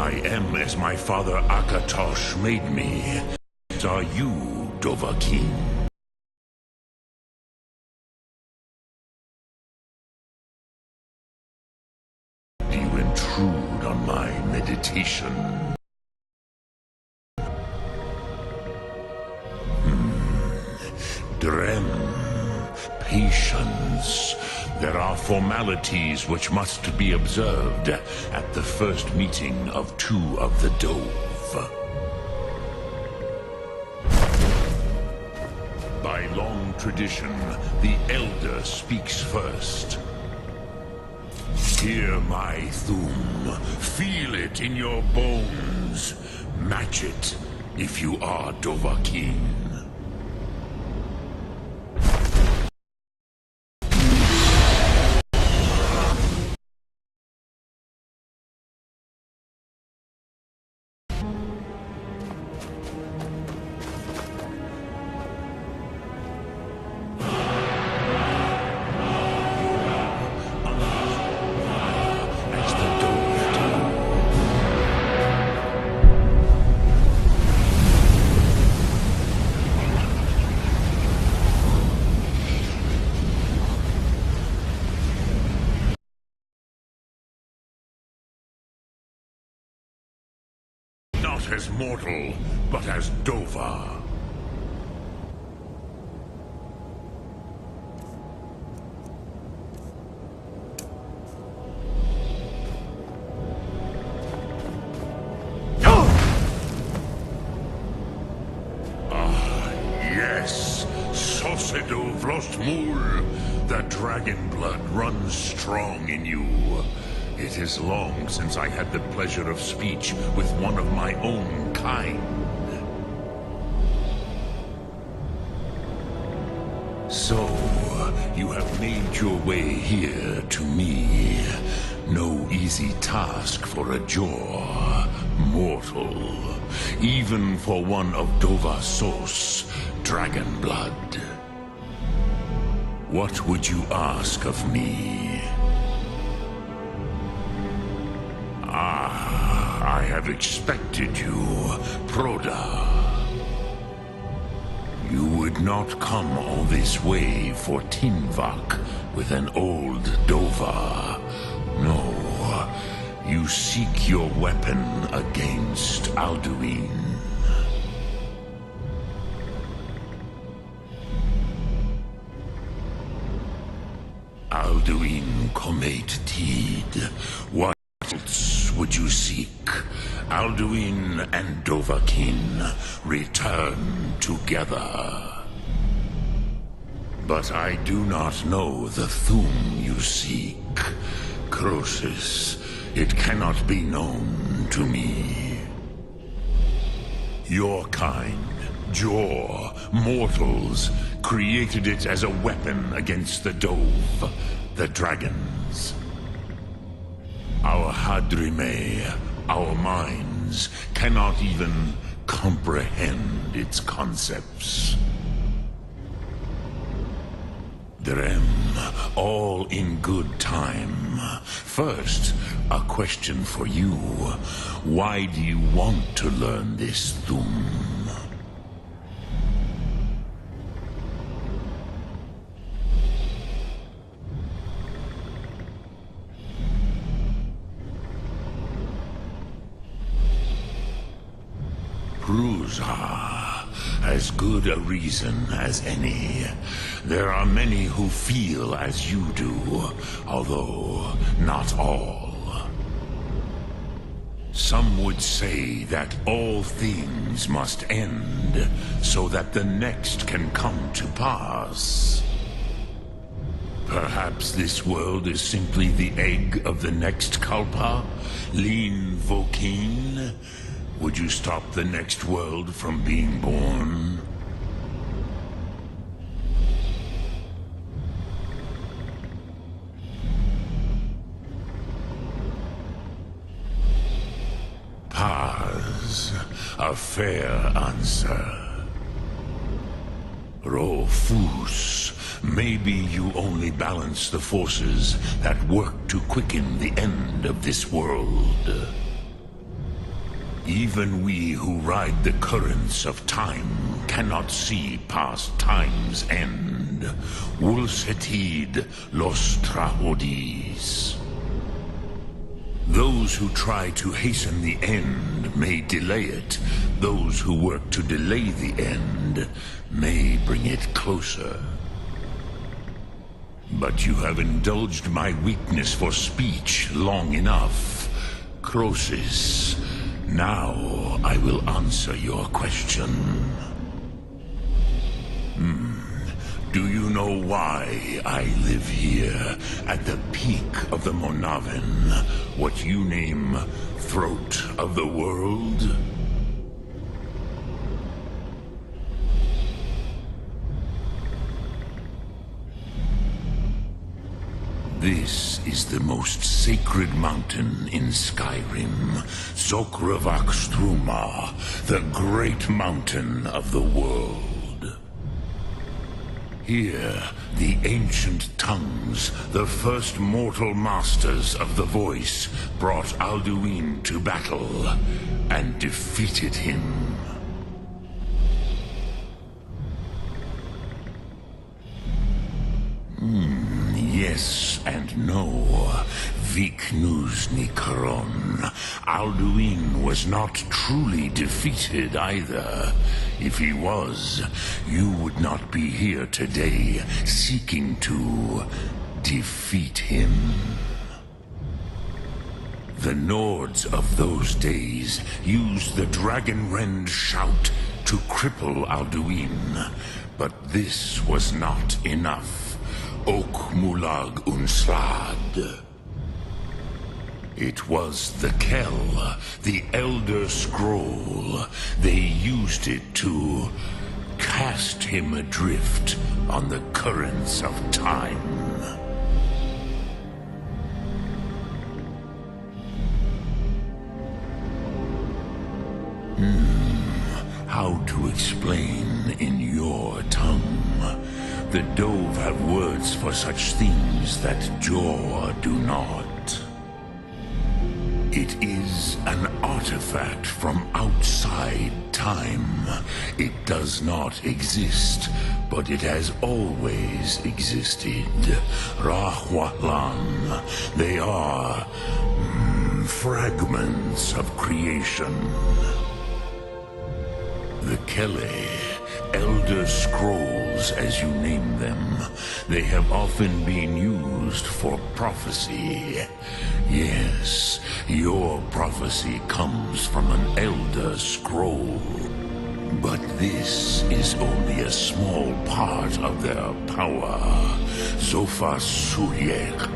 I am as my father Akatosh made me. Are you, Dovahkiin? You intrude on my meditation. Drem, patience. There are formalities which must be observed at the first meeting of two of the Dove. By long tradition, the Elder speaks first. Hear my Thum. Feel it in your bones. Match it if you are Dovahkiin. Not as mortal, but as Dova. Yes, Sosedo Vlostmul. The dragon blood runs strong in you. It is long since I had the pleasure of speech with one of my own kind. So, you have made your way here to me. No easy task for a jaw, mortal. Even for one of Dovahsos, dragon blood. What would you ask of me? I have expected you, Proda. You would not come all this way for Tinvak with an old Dova. No, you seek your weapon against Alduin. Alduin Comate Teed. What else would you seek? Alduin and Dovahkiin return together. But I do not know the Thum you seek. Croesus, it cannot be known to me. Your kind, Jor, mortals, created it as a weapon against the Dove, the dragons. Our Hadrime, our minds, cannot even comprehend its concepts. Drem, all in good time. First, a question for you. Why do you want to learn this Thum? Ruza, as good a reason as any. There are many who feel as you do, although not all. Some would say that all things must end, so that the next can come to pass. Perhaps this world is simply the egg of the next Kalpa, Lean Vokeen. Would you stop the next world from being born? Paz, a fair answer. Rofus, maybe you only balance the forces that work to quicken the end of this world. Even we who ride the currents of time cannot see past time's end. Wulsetid los trahodis. Those who try to hasten the end may delay it. Those who work to delay the end may bring it closer. But you have indulged my weakness for speech long enough. Croesus, now I will answer your question. Do you know why I live here, at the peak of the Monavin, what you name Throat of the World? This is the most sacred mountain in Skyrim, Zokravakstruma, the great mountain of the world. Here, the ancient tongues, the first mortal masters of the voice, brought Alduin to battle and defeated him. Yes and no. Viknusnikaron. Alduin was not truly defeated either. If he was, you would not be here today seeking to defeat him. The Nords of those days used the Dragonrend shout to cripple Alduin, but this was not enough. Ok Mulag Unslad. It was the Kell, the Elder Scroll. They used it to cast him adrift on the currents of time. How to explain in your tongue? The Dove have words for such things that Jor do not. It is an artifact from outside time. It does not exist, but it has always existed. Rahwalan. They are fragments of creation. The Kele, Elder Scrolls, as you name them, they have often been used for prophecy. Yes, your prophecy comes from an Elder Scroll. But this is only a small part of their power. Zofa Suyek.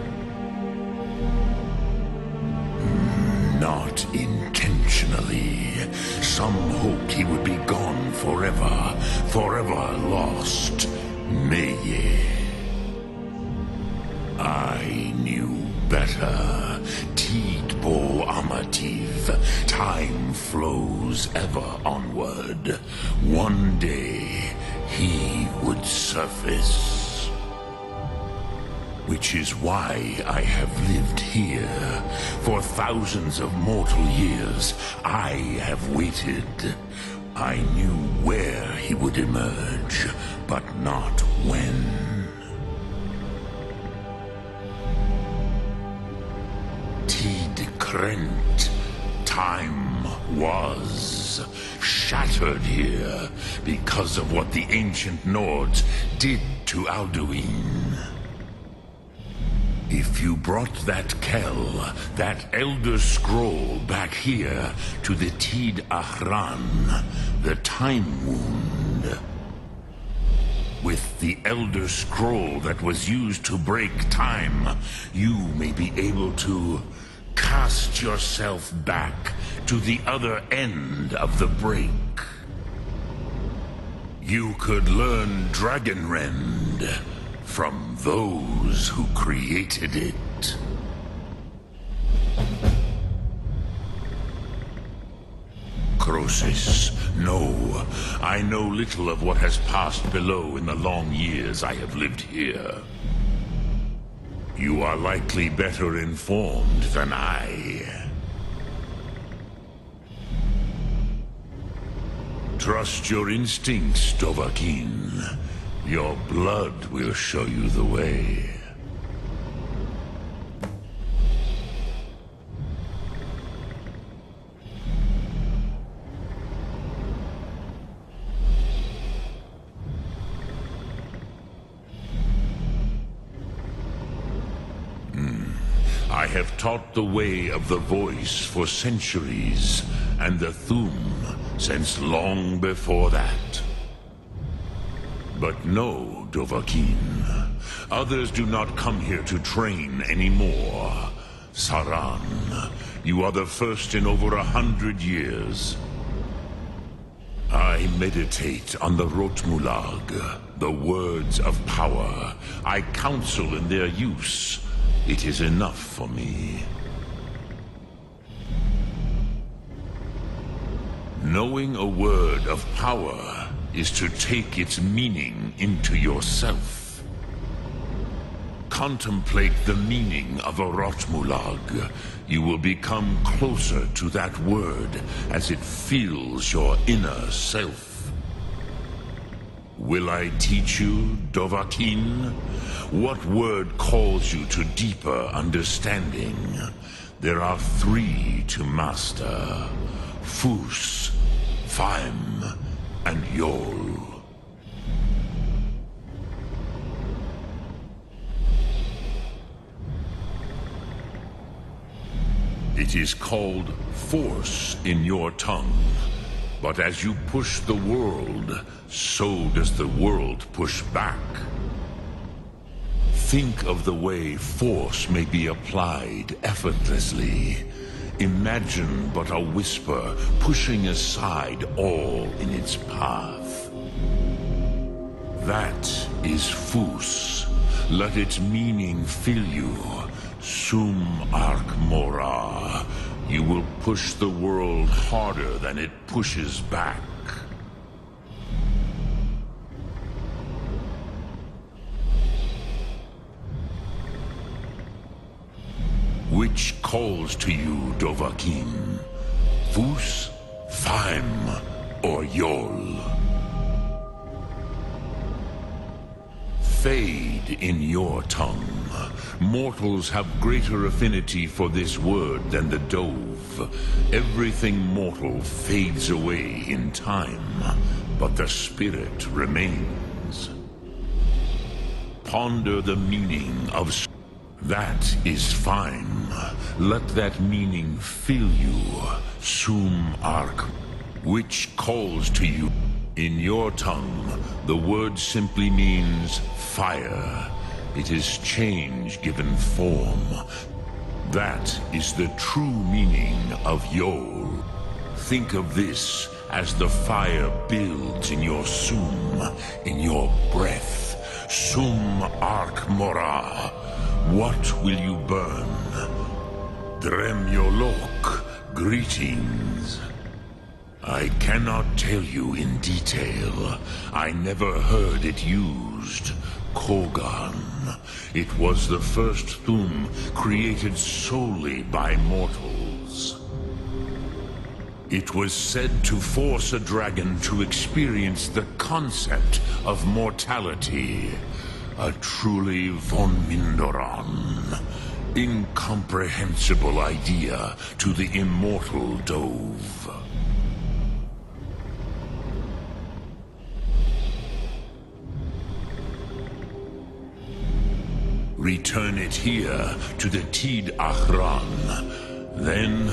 Not intentionally. Some hoped he would be gone forever, forever lost. Meye. I knew better. Tidbo Amativ. Time flows ever onward. One day, he would surface. Which is why I have lived here. For thousands of mortal years, I have waited. I knew where he would emerge, but not when. Tid-Krent. Time was shattered here because of what the ancient Nords did to Alduin. If you brought that Kell, that Elder Scroll back here to the Tid Ahran, the Time Wound, with the Elder Scroll that was used to break time, you may be able to cast yourself back to the other end of the break. You could learn Dragonrend from those who created it. Croesus, no. I know little of what has passed below in the long years I have lived here. You are likely better informed than I. Trust your instincts, Dovahkiin. Your blood will show you the way. I have taught the way of the voice for centuries, and the Thu'um since long before that. But no, Dovahkiin. Others do not come here to train anymore. Saran, you are the first in over 100 years. I meditate on the Rotmulag, the words of power. I counsel in their use. It is enough for me. Knowing a word of power is to take its meaning into yourself. Contemplate the meaning of a Rotmulag. You will become closer to that word as it fills your inner self. Will I teach you, Dovahkiin? What word calls you to deeper understanding? There are 3 to master: Fus, Faim, and Yol. It is called force in your tongue. But as you push the world, so does the world push back. Think of the way force may be applied effortlessly. Imagine but a whisper pushing aside all in its path. That is Fus. Let its meaning fill you. Sum Ark Mora. You will push the world harder than it pushes back. Which calls to you, Dovahkiin? Fus, Faim, or Yol? Fade in your tongue. Mortals have greater affinity for this word than the Dove. Everything mortal fades away in time, but the spirit remains. Ponder the meaning of... That is fine. Let that meaning fill you, Sum Ark, which calls to you. In your tongue, the word simply means fire. It is change given form. That is the true meaning of Yol. Think of this as the fire builds in your Sum, in your breath. Sum Ark Mora. What will you burn? Dremyolok, greetings. I cannot tell you in detail. I never heard it used. Kogan. It was the first Thu'um created solely by mortals. It was said to force a dragon to experience the concept of mortality. A truly von Mindoran. Incomprehensible idea to the immortal Dove. Return it here to the Tid Achran. Then,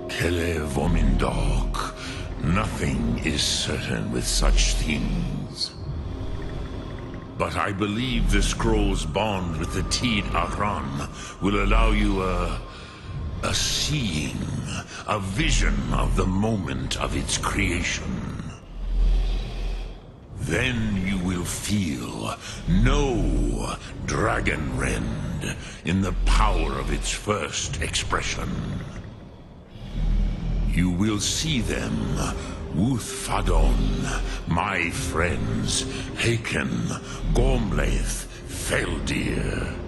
Kele Vomindok. Nothing is certain with such things. But I believe the scroll's bond with the Tid Achran will allow you a seeing, a vision of the moment of its creation. Then you will feel, know Dragonrend in the power of its first expression. You will see them, Wuthfadon, my friends, Haken, Gormlaith, Feldir.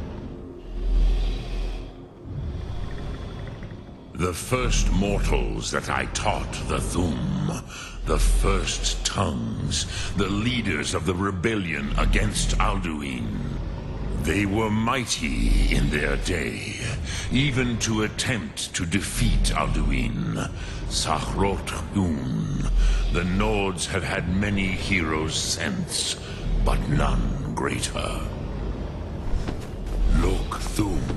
The first mortals that I taught the Thu'um, The first tongues, the leaders of the rebellion against Alduin. They were mighty in their day, even to attempt to defeat Alduin. Sahrot-Hun. The Nords have had many heroes since, but none greater. Lok-Thum.